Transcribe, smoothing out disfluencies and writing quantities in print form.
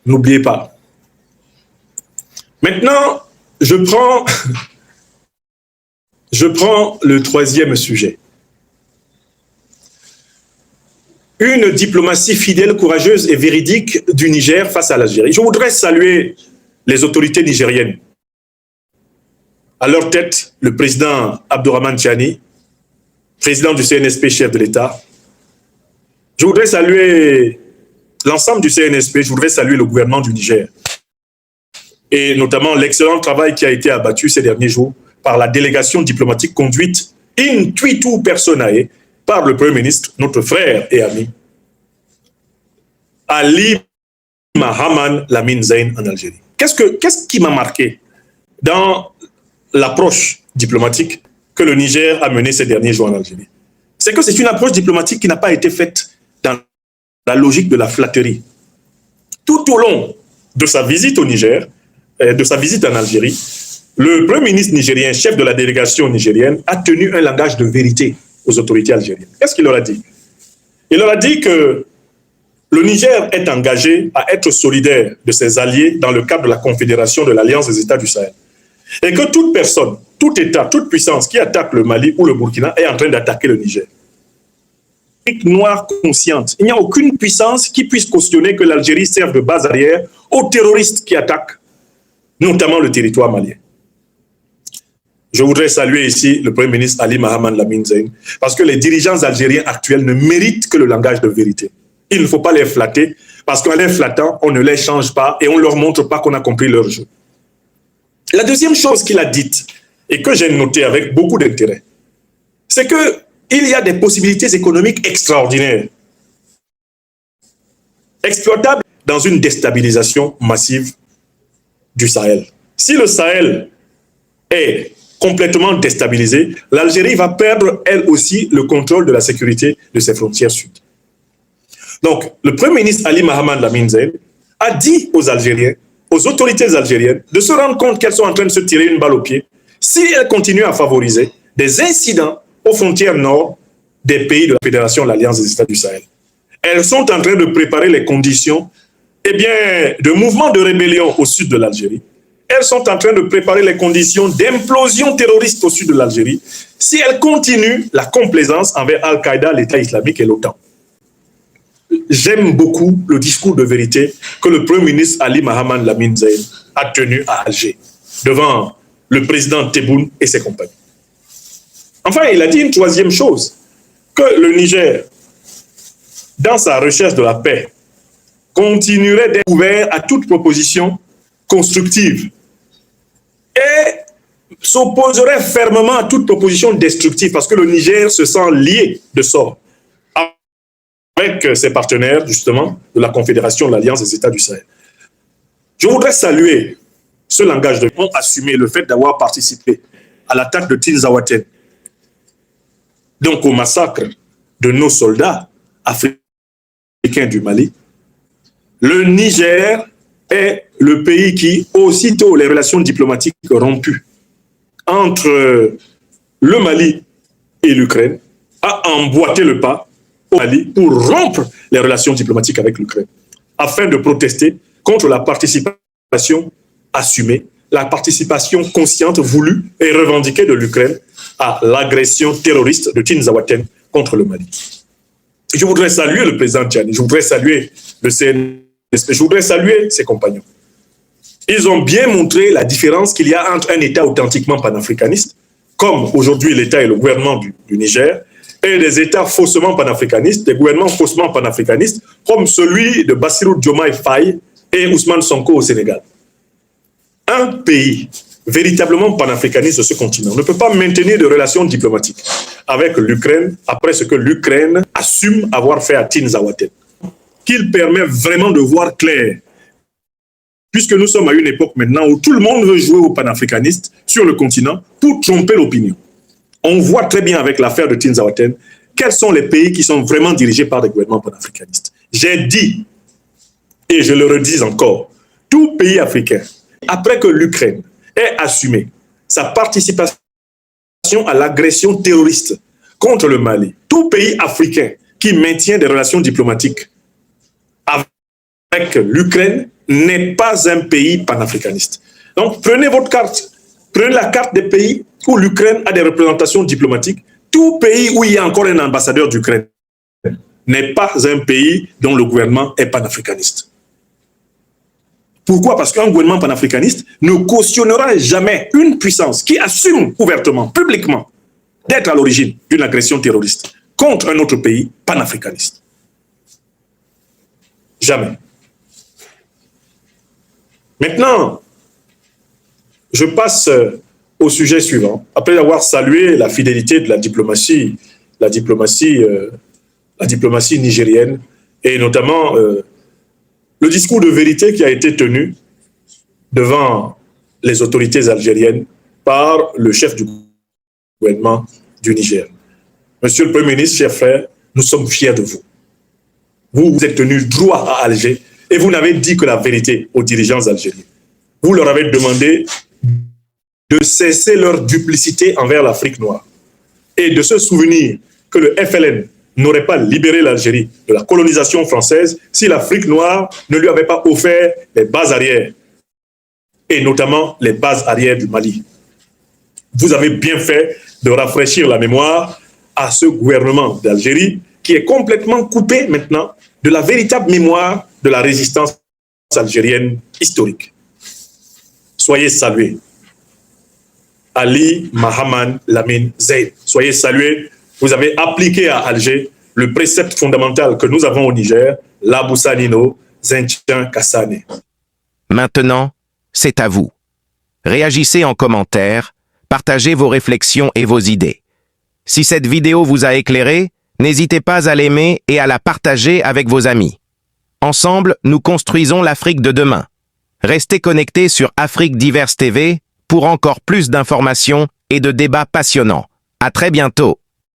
N'oubliez pas. Maintenant, je prends le troisième sujet. Une diplomatie fidèle, courageuse et véridique du Niger face à l'Algérie. Je voudrais saluer les autorités nigériennes. À leur tête, le président Abdourahmane Tiani, président du CNSP, chef de l'État. Je voudrais saluer l'ensemble du CNSP, je voudrais saluer le gouvernement du Niger. Et notamment l'excellent travail qui a été abattu ces derniers jours par la délégation diplomatique conduite in tuitu personae par le Premier ministre, notre frère et ami, Ali Mahaman Lamine Zein en Algérie. Qu'est-ce qui m'a marqué dans l'approche diplomatique que le Niger a menée ces derniers jours en Algérie? C'est que c'est une approche diplomatique qui n'a pas été faite dans la logique de la flatterie. Tout au long de sa visite au Niger, de sa visite en Algérie, le Premier ministre nigérien, chef de la délégation nigérienne, a tenu un langage de vérité aux autorités algériennes. Qu'est-ce qu'il leur a dit? Il leur a dit que le Niger est engagé à être solidaire de ses alliés dans le cadre de la Confédération de l'Alliance des États du Sahel. Et que toute personne, tout État, toute puissance qui attaque le Mali ou le Burkina est en train d'attaquer le Niger. Noire consciente. Il n'y a aucune puissance qui puisse cautionner que l'Algérie serve de base arrière aux terroristes qui attaquent, notamment le territoire malien. Je voudrais saluer ici le Premier ministre Ali Mahaman Lamine Zein, parce que les dirigeants algériens actuels ne méritent que le langage de vérité. Il ne faut pas les flatter, parce qu'en les flattant, on ne les change pas et on ne leur montre pas qu'on a compris leur jeu. La deuxième chose qu'il a dite, et que j'ai noté avec beaucoup d'intérêt, c'est qu'il y a des possibilités économiques extraordinaires, exploitables dans une déstabilisation massive du Sahel. Si le Sahel est complètement déstabilisé, l'Algérie va perdre, elle aussi, le contrôle de la sécurité de ses frontières sud. Donc, le Premier ministre Ali Mahaman Lamine Zein a dit aux Algériens, aux autorités algériennes, de se rendre compte qu'elles sont en train de se tirer une balle au pied si elles continuent à favoriser des incidents aux frontières nord des pays de la Fédération de l'Alliance des États du Sahel. Elles sont en train de préparer les conditions de mouvements de rébellion au sud de l'Algérie. Elles sont en train de préparer les conditions d'implosion terroriste au sud de l'Algérie si elles continuent la complaisance envers Al-Qaïda, l'État islamique et l'OTAN. J'aime beaucoup le discours de vérité que le Premier ministre Ali Mahaman Lamine Zein a tenu à Alger, devant le président Tebboune et ses compagnons. Enfin, il a dit une troisième chose, que le Niger, dans sa recherche de la paix, continuerait d'être ouvert à toute proposition constructive et s'opposerait fermement à toute proposition destructive parce que le Niger se sent lié de sort avec ses partenaires, justement, de la Confédération de l'Alliance des États du Sahel. Je voudrais saluer ce langage de ont assumé le fait d'avoir participé à l'attaque de Tinzaouaten, donc au massacre de nos soldats africains du Mali. Le Niger est le pays qui, aussitôt les relations diplomatiques rompues entre le Mali et l'Ukraine, a emboîté le pas au Mali pour rompre les relations diplomatiques avec l'Ukraine, afin de protester contre la participation assumée, la participation consciente, voulue et revendiquée de l'Ukraine à l'agression terroriste de Tinzaouaten contre le Mali. Je voudrais saluer le président Tiani, je voudrais saluer le CNSP, je voudrais saluer ses compagnons. Ils ont bien montré la différence qu'il y a entre un État authentiquement panafricaniste, comme aujourd'hui l'État et le gouvernement du Niger, et des États faussement panafricanistes, des gouvernements faussement panafricanistes, comme celui de Bassirou Diomaye Faye et Ousmane Sonko au Sénégal. Un pays véritablement panafricaniste de ce continent ne peut pas maintenir de relations diplomatiques avec l'Ukraine après ce que l'Ukraine assume avoir fait à Tinzaouaten. Qu'il permet vraiment de voir clair, puisque nous sommes à une époque maintenant où tout le monde veut jouer aux panafricanistes sur le continent pour tromper l'opinion. On voit très bien avec l'affaire de Tinzaouaten quels sont les pays qui sont vraiment dirigés par des gouvernements panafricanistes. J'ai dit, et je le redis encore, tout pays africain, après que l'Ukraine ait assumé sa participation à l'agression terroriste contre le Mali, tout pays africain qui maintient des relations diplomatiques avec l'Ukraine n'est pas un pays panafricaniste. Donc, prenez votre carte. Prenez la carte des pays où l'Ukraine a des représentations diplomatiques. Tout pays où il y a encore un ambassadeur d'Ukraine n'est pas un pays dont le gouvernement est panafricaniste. Pourquoi? Parce qu'un gouvernement panafricaniste ne cautionnera jamais une puissance qui assume ouvertement, publiquement, d'être à l'origine d'une agression terroriste contre un autre pays panafricaniste. Jamais. Maintenant, je passe au sujet suivant. Après avoir salué la fidélité de la diplomatie nigérienne, et notamment le discours de vérité qui a été tenu devant les autorités algériennes par le chef du gouvernement du Niger. Monsieur le Premier ministre, chers frères, nous sommes fiers de vous. Vous êtes tenu droit à Alger et vous n'avez dit que la vérité aux dirigeants algériens. Vous leur avez demandé de cesser leur duplicité envers l'Afrique noire et de se souvenir que le FLN n'aurait pas libéré l'Algérie de la colonisation française si l'Afrique noire ne lui avait pas offert les bases arrières, et notamment les bases arrières du Mali. Vous avez bien fait de rafraîchir la mémoire à ce gouvernement d'Algérie qui est complètement coupé maintenant de la véritable mémoire de la résistance algérienne historique. Soyez salués. Ali Mahaman Lamine Zeyn, soyez salués. Vous avez appliqué à Alger le précepte fondamental que nous avons au Niger, l'Abussanino Zentien Kassane. Maintenant, c'est à vous. Réagissez en commentaire, partagez vos réflexions et vos idées. Si cette vidéo vous a éclairé, n'hésitez pas à l'aimer et à la partager avec vos amis. Ensemble, nous construisons l'Afrique de demain. Restez connectés sur Afrique Diverse TV pour encore plus d'informations et de débats passionnants. À très bientôt.